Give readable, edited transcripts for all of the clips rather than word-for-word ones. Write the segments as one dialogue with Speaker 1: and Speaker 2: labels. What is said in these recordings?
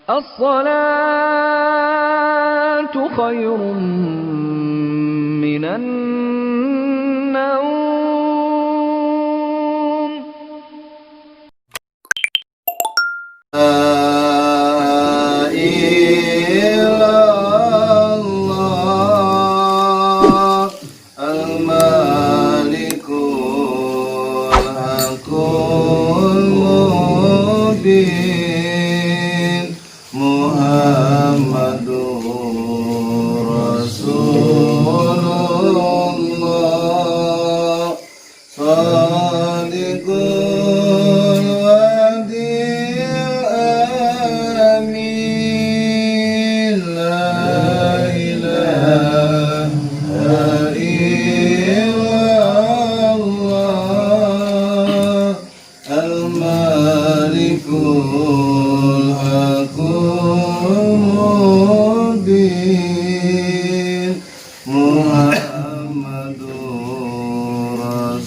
Speaker 1: الصلاة خير من النوم.
Speaker 2: لا إله الله الملك الحق المبين محمد رسول الله صادق الوعد الأمين لا إله إلا الله الملك الحق المبين محمد رسول الله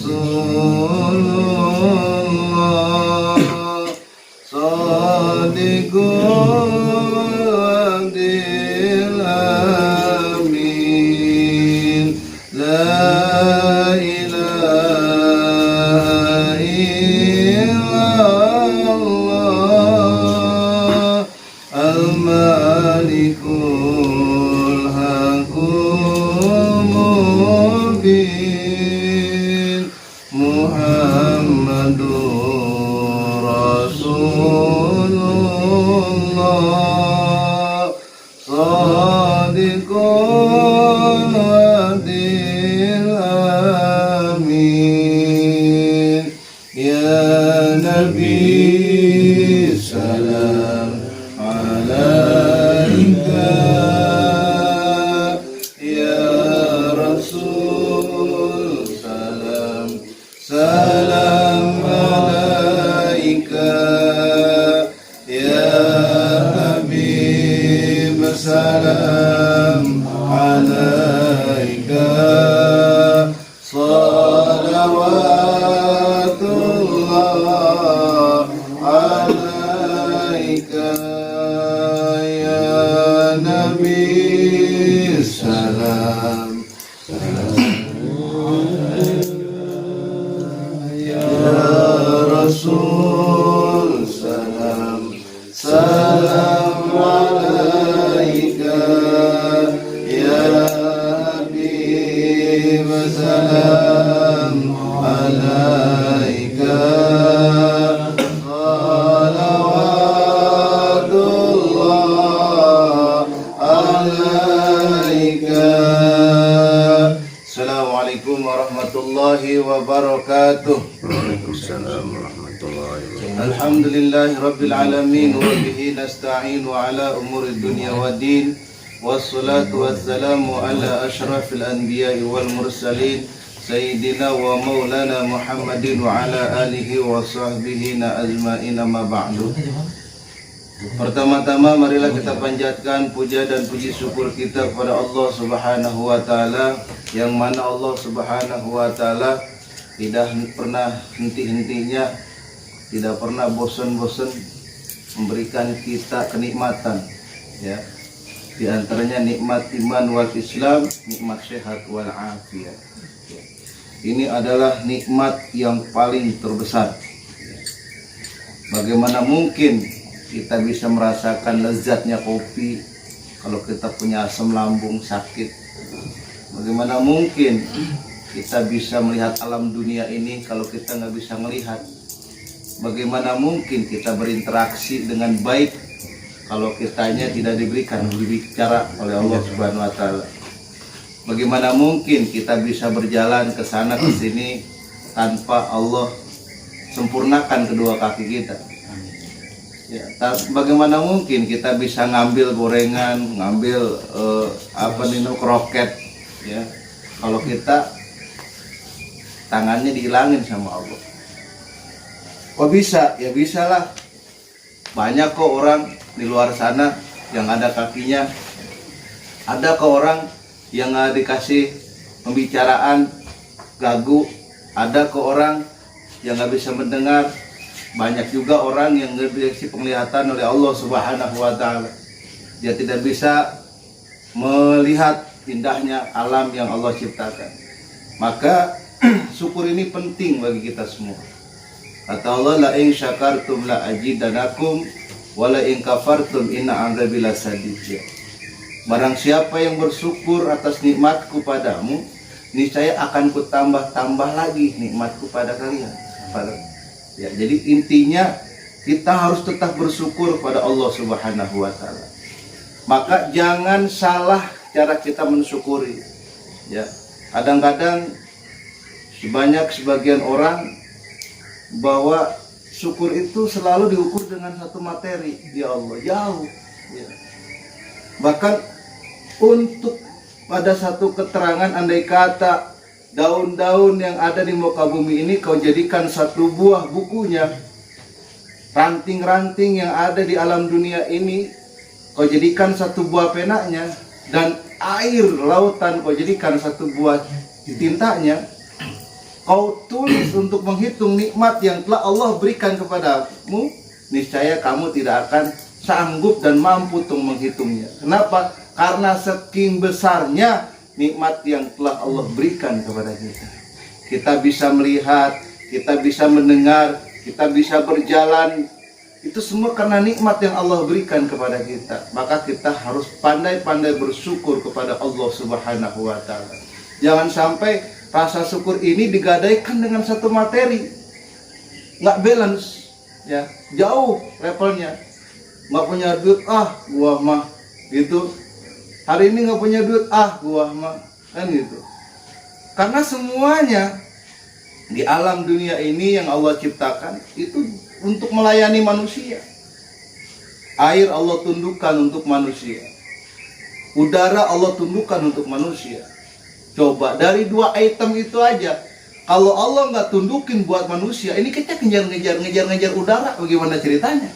Speaker 2: صادق الوعد الأمين لا إله إلا الله الملك الحق المبين محمد رسول الله صادق الوعد الأمين يا نبي سلام عليك يا رسول سلام سلام عليك يا حبيب سلام عليك صلوات الله عليك يا نبي سلام يا رسول سلام سلام عليك يا حبيب سلام عليك صلوات الله عليك. Assalamualaikum warahmatullahi wabarakatuh.
Speaker 3: Waalaikumsalam warahmatullahi wabarakatuh.
Speaker 2: Alhamdulillahi rabbil alamin wa bihi nasta'in wa ala umuri dunya waddin wassalatu wassalamu ala ashrafil anbiya'i wal mursalin sayyidina wa maulana Muhammadin wa ala alihi wa sahbihi ajma'in amma ba'du. Pertama-tama marilah kita panjatkan puja dan puji syukur kita kepada Allah Subhanahu wa taala, yang mana Allah Subhanahu wa taala tidak pernah henti-hentinya, tidak pernah bosan-bosan memberikan kita kenikmatan, ya. Di antaranya nikmat iman wal Islam, nikmat sehat wal afiat. Ini adalah nikmat yang paling terbesar. Bagaimana mungkin kita bisa merasakan lezatnya kopi kalau kita punya asam lambung sakit? Bagaimana mungkin kita bisa melihat alam dunia ini kalau kita nggak bisa melihat? Bagaimana mungkin kita berinteraksi dengan baik kalau kitanya tidak diberikan berbicara oleh Allah Subhanahu wa taala? Bagaimana mungkin kita bisa berjalan ke sana ke sini tanpa Allah sempurnakan kedua kaki kita? Ya, bagaimana mungkin kita bisa ngambil gorengan, ngambil kroket, ya, kalau kita tangannya dihilangin sama Allah? Kok bisa? Ya bisalah. Banyak kok orang di luar sana yang ada kakinya. Ada kok orang yang dikasih pembicaraan gagu. Ada kok orang yang nggak bisa mendengar. Banyak juga orang yang diberi penglihatan oleh Allah Subhanahu wa taala. Dia tidak bisa melihat indahnya alam yang Allah ciptakan. Maka syukur ini penting bagi kita semua. Kata Allah, la in syakartum la ajidanakum wa la in kafartum inna adzabi lasadid. Barang siapa yang bersyukur atas nikmatku padamu, niscaya akan kutambah-tambah lagi nikmatku pada kalian. Ya, jadi intinya kita harus tetap bersyukur pada Allah Subhanahu wa taala. Maka jangan salah cara kita mensyukuri. Ya, kadang-kadang sebagian orang bahwa syukur itu selalu diukur dengan satu materi. Ya Allah, jauh. Ya. Bahkan untuk pada satu keterangan, andai kata daun-daun yang ada di muka bumi ini kau jadikan satu buah bukunya, ranting-ranting yang ada di alam dunia ini kau jadikan satu buah penanya, dan air lautan kau jadikan satu buah tintanya, kau tulis untuk menghitung nikmat yang telah Allah berikan kepadamu, niscaya kamu tidak akan sanggup dan mampu untuk menghitungnya. Kenapa? Karena saking besarnya nikmat yang telah Allah berikan kepada kita. Kita bisa melihat, kita bisa mendengar, kita bisa berjalan. Itu semua karena nikmat yang Allah berikan kepada kita. Maka kita harus pandai-pandai bersyukur kepada Allah Subhanahu wa taala. Jangan sampai rasa syukur ini digadaikan dengan satu materi. Nggak balance, ya. Jauh levelnya. Nggak punya duit, gua mah gitu. Hari ini nggak punya duit, gua mah, kan gitu. Karena semuanya di alam dunia ini yang Allah ciptakan itu untuk melayani manusia. Air Allah tundukkan untuk manusia. Udara Allah tundukkan untuk manusia. Coba dari dua item itu aja, kalau Allah nggak tundukin buat manusia, ini kita ngejar udara, bagaimana ceritanya?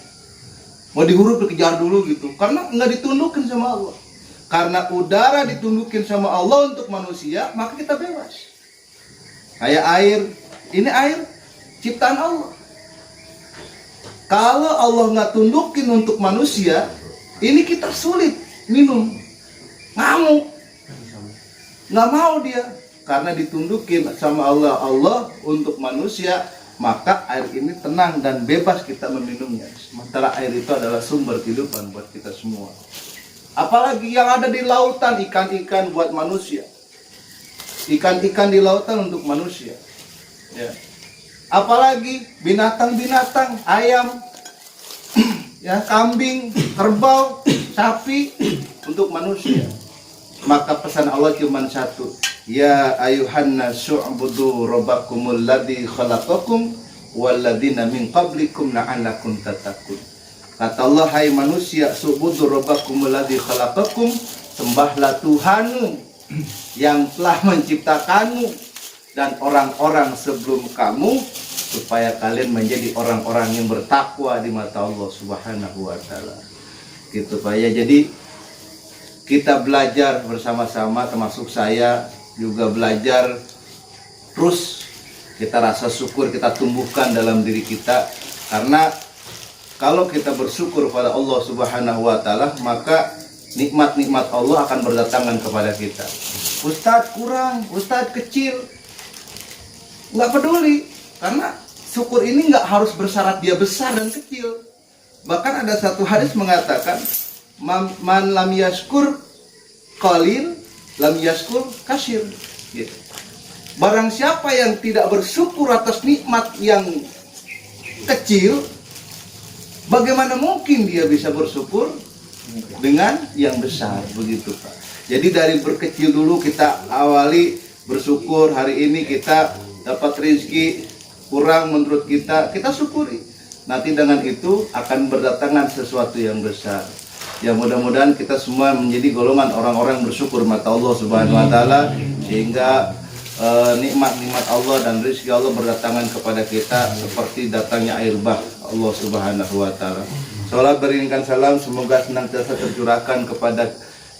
Speaker 2: Mau dihuruf dikejar dulu gitu, karena nggak ditundukin sama Allah. Karena udara ditundukin sama Allah untuk manusia, maka kita bebas. Kayak air, ini air ciptaan Allah. Kalau Allah nggak tundukin untuk manusia, ini kita sulit minum, ngamuk, nggak mau dia. Karena ditundukin sama Allah untuk manusia, maka air ini tenang dan bebas kita meminumnya. Sementara air itu adalah sumber kehidupan buat kita semua. Apalagi yang ada di lautan, ikan-ikan buat manusia. Ikan-ikan di lautan untuk manusia. Ya. Apalagi binatang-binatang, ayam, ya, kambing, kerbau, sapi untuk manusia. Maka pesan Allah cuma satu. Ya ayuhan nasu ubudu rabbakumul ladzi khalaqakum walladzina min qablikum la'allakum tattaqun. Kata Allah, hai manusia, subudu rabbakumul ladzi khalaqakum, sembahlah Tuhanmu yang telah menciptakanmu dan orang-orang sebelum kamu, supaya kalian menjadi orang-orang yang bertakwa di mata Allah Subhanahu wa taala. Gitu Pak ya. Jadi kita belajar bersama-sama, termasuk saya juga belajar terus. Kita rasa syukur kita tumbuhkan dalam diri kita, karena kalau kita bersyukur pada Allah Subhanahu wa taala, maka nikmat-nikmat Allah akan berdatangan kepada kita. Ustadz kurang, Ustadz kecil, nggak peduli, karena syukur ini nggak harus bersyarat dia besar dan kecil. Bahkan ada satu hadis mengatakan, man lam yaskur qalil lam yaskur kasir. Gitu. Barang siapa yang tidak bersyukur atas nikmat yang kecil, bagaimana mungkin dia bisa bersyukur dengan yang besar, begitu Pak. Jadi dari berkecil dulu kita awali bersyukur. Hari ini kita dapat rezeki kurang menurut kita, kita syukuri. Nanti dengan itu akan berdatangan sesuatu yang besar. Ya mudah-mudahan kita semua menjadi golongan orang-orang bersyukur mata Allah Subhanahu wa taala, sehingga nikmat-nikmat Allah dan rezeki Allah berdatangan kepada kita seperti datangnya air bah Allah Subhanahu wa taala. Salat beriringkan salam semoga senantiasa tercurahkan kepada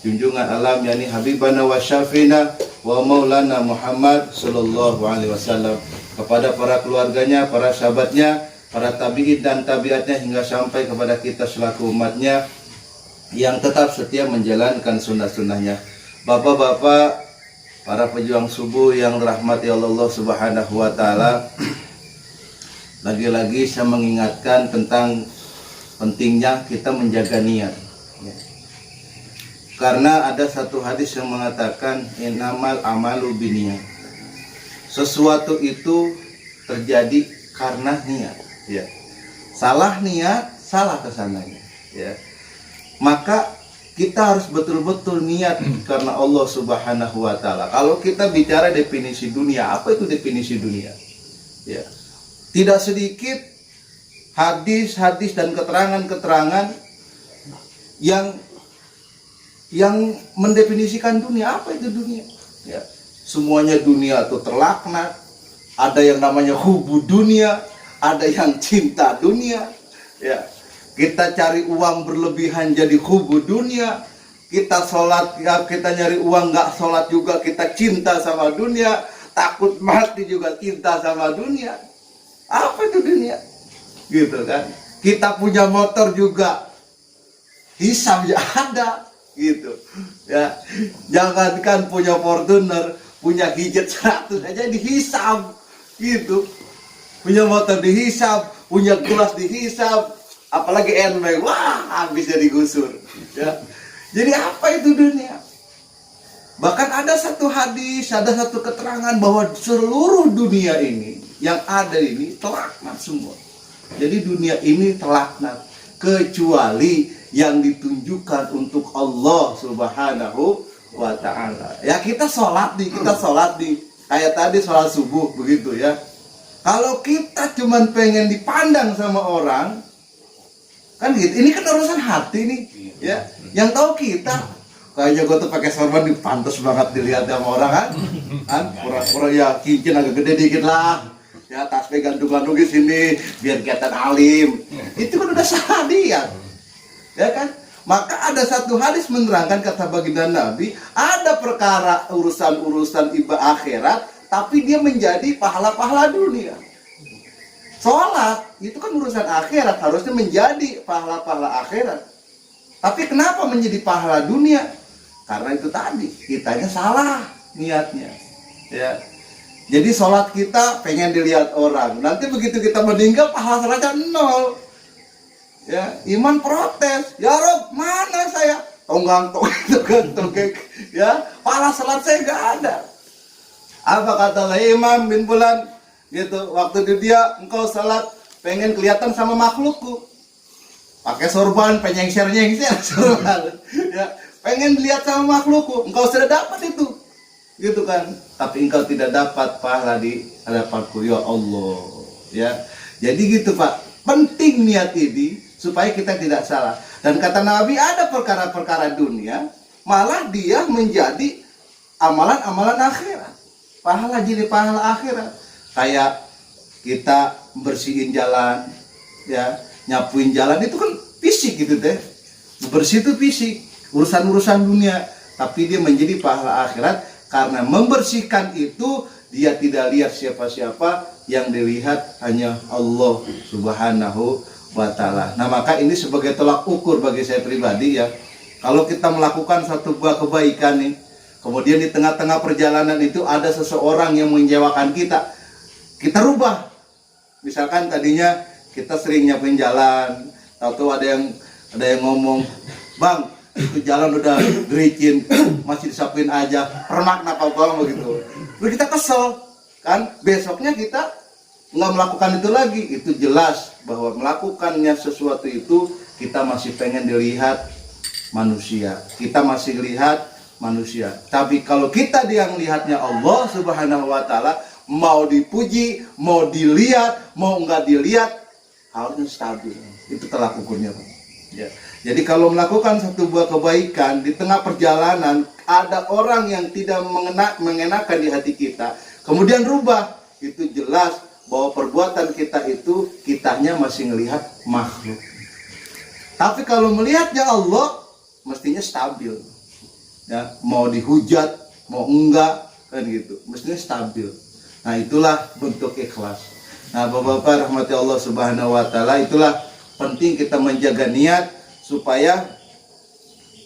Speaker 2: junjungan alam, yakni Habibana wa Syafina wa Maulana Muhammad sallallahu alaihi wasallam, kepada para keluarganya, para sahabatnya, para tabi'in dan tabiatnya hingga sampai kepada kita selaku umatnya yang tetap setia menjalankan sunnah-sunnahnya. Bapak-bapak, para pejuang subuh yang dirahmati Allah Subhanahu wa taala, lagi-lagi saya mengingatkan tentang pentingnya kita menjaga niat. Karena ada satu hadis yang mengatakan innamal amalu binniyat. Sesuatu itu terjadi karena niat, ya. Salah niat, salah kesananya, ya. Maka kita harus betul-betul niat karena Allah Subhanahu wa taala. Kalau kita bicara definisi dunia, apa itu definisi dunia? Ya. Tidak sedikit hadis-hadis dan keterangan-keterangan yang mendefinisikan dunia. Apa itu dunia? Ya. Semuanya dunia itu terlaknat. Ada yang namanya hubu dunia, ada yang cinta dunia. Ya. Kita cari uang berlebihan jadi hubu dunia. Kita sholat, ya kita nyari uang nggak sholat juga kita cinta sama dunia. Takut mati juga cinta sama dunia. Apa itu dunia? Gitu kan. Kita punya motor juga hisabnya ada, gitu. Ya. Jangankan punya Fortuner, punya gadget 100 aja dihisab, gitu. Punya motor dihisab, punya gelas dihisab, apalagi NW, wah habisnya digusur. Ya. Jadi apa itu dunia? Bahkan ada satu hadis, ada satu keterangan bahwa seluruh dunia ini yang ada ini terlaknat semua. Jadi dunia ini terlaknat kecuali yang ditunjukkan untuk Allah Subhanahu wa taala. Ya kita sholat di kayak tadi sholat subuh begitu ya. Kalau kita cuman pengen dipandang sama orang, kan gitu. Ini kan urusan hati nih, ya. Yang tahu kita. Kayaknya gue tuh pakai sorban pantas banget dilihat sama orang kan? Pura-pura ya cincin agak gede dikit lah. Ya tasbih gantung-gantung di sini biar kelihatan alim. Itu kan udah salah dia. Ya kan? Maka ada satu hadis menerangkan kata baginda Nabi, ada perkara urusan-urusan ibadah akhirat, tapi dia menjadi pahala-pahala dunia. Sholat itu kan urusan akhirat, harusnya menjadi pahala-pahala akhirat. Tapi kenapa menjadi pahala dunia? Karena itu tadi, kitanya salah niatnya. Ya. Jadi sholat kita pengen dilihat orang. Nanti begitu kita meninggal, pahala sholatnya 0. Ya, iman protes. Ya Rob, mana saya? Tonggang, ya, pahala sholat saya nggak ada. Apa kata Imam bin Bulan? Gitu, waktu di dia engkau sholat pengen kelihatan sama makhlukku. Pakai sorban, penyengser-nyengser sorban. Ya, pengen dilihat sama makhlukku. Engkau sudah dapat itu. Gitu kan. Tapi engkau tidak dapat pahala di hadapanku, ya Allah. Ya. Jadi gitu Pak. Penting niat ini supaya kita tidak salah. Dan kata Nabi ada perkara-perkara dunia, malah dia menjadi amalan-amalan akhirat. Pahala jadi pahala akhirat. Kayak kita bersihin jalan, ya, nyapuin jalan itu kan fisik gitu deh. Bersih itu fisik, urusan-urusan dunia, tapi dia menjadi pahala akhirat karena membersihkan itu dia tidak lihat siapa-siapa, yang dilihat hanya Allah Subhanahu wa taala. Nah, maka ini sebagai tolak ukur bagi saya pribadi ya. Kalau kita melakukan satu buah kebaikan nih, kemudian di tengah-tengah perjalanan itu ada seseorang yang mengecewakan kita rubah. Misalkan tadinya kita sering nyapuin jalan, tahu ada yang ngomong, "Bang, itu jalan udah gericin, masih disapuin aja, permak kenapa bang begitu." Lalu kita kesel, kan? Besoknya kita nggak melakukan itu lagi. Itu jelas bahwa melakukannya sesuatu itu kita masih pengen dilihat manusia. Kita masih lihat manusia. Tapi kalau kita yang lihatnya Allah Subhanahu wa taala, mau dipuji, mau dilihat, mau nggak dilihat, harusnya stabil. Itu tolak ukurnya, Pak. Ya. Jadi kalau melakukan satu buah kebaikan di tengah perjalanan ada orang yang tidak mengenakan di hati kita, kemudian rubah, itu jelas bahwa perbuatan kita itu kitanya masih melihat makhluk. Tapi kalau melihatnya Allah, mestinya stabil. Ya, mau dihujat, mau enggak, kan gitu. Mestinya stabil. Nah, itulah bentuk ikhlas. Nah, Bapak-bapak rahmati Allah Subhanahu wa taala, itulah penting kita menjaga niat supaya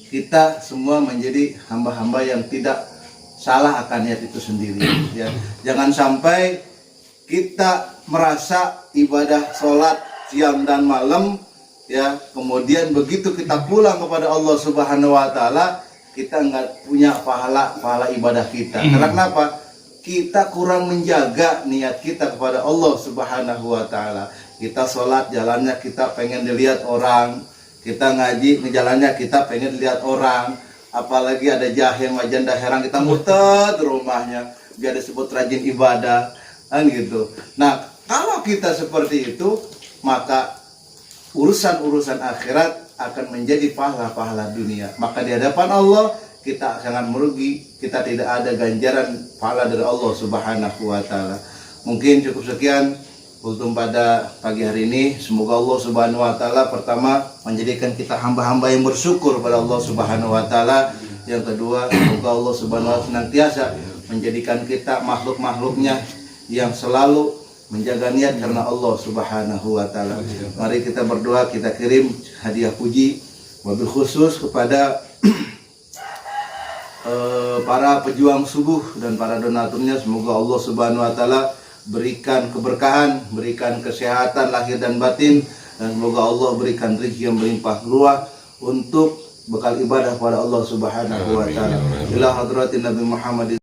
Speaker 2: kita semua menjadi hamba-hamba yang tidak salah akan niat itu sendiri ya. Jangan sampai kita merasa ibadah sholat siang dan malam ya, kemudian begitu kita pulang kepada Allah Subhanahu wa taala kita nggak punya pahala ibadah kita. Karena kenapa? Kita kurang menjaga niat kita kepada Allah Subhanahu wa taala. Kita sholat jalannya kita pengen dilihat orang, kita ngaji jalannya kita pengen dilihat orang, apalagi ada jahil majanda herang kita muter di rumahnya biar disebut rajin ibadah kan gitu. Nah, kalau kita seperti itu, maka urusan-urusan akhirat akan menjadi pahala-pahala dunia. Maka di hadapan Allah kita sangat merugi, kita tidak ada ganjaran pahala dari Allah Subhanahu wa taala. Mungkin cukup sekian untuk pada pagi hari ini. Semoga Allah Subhanahu wa taala pertama menjadikan kita hamba-hamba yang bersyukur pada Allah Subhanahu wa taala. Yang kedua, semoga Allah Subhanahu wa taala senantiasa menjadikan kita makhluk-makhluknya yang selalu menjaga niat karena Allah Subhanahu wa taala. Mari kita berdoa, kita kirim hadiah puji wabil khusus kepada para pejuang subuh dan para donaturnya. Semoga Allah Subhanahu wa taala berikan keberkahan, berikan kesehatan lahir dan batin, dan semoga Allah berikan rezeki yang berlimpah ruah untuk bekal ibadah kepada Allah Subhanahu wa taala. Ila hadratin Nabi Muhammad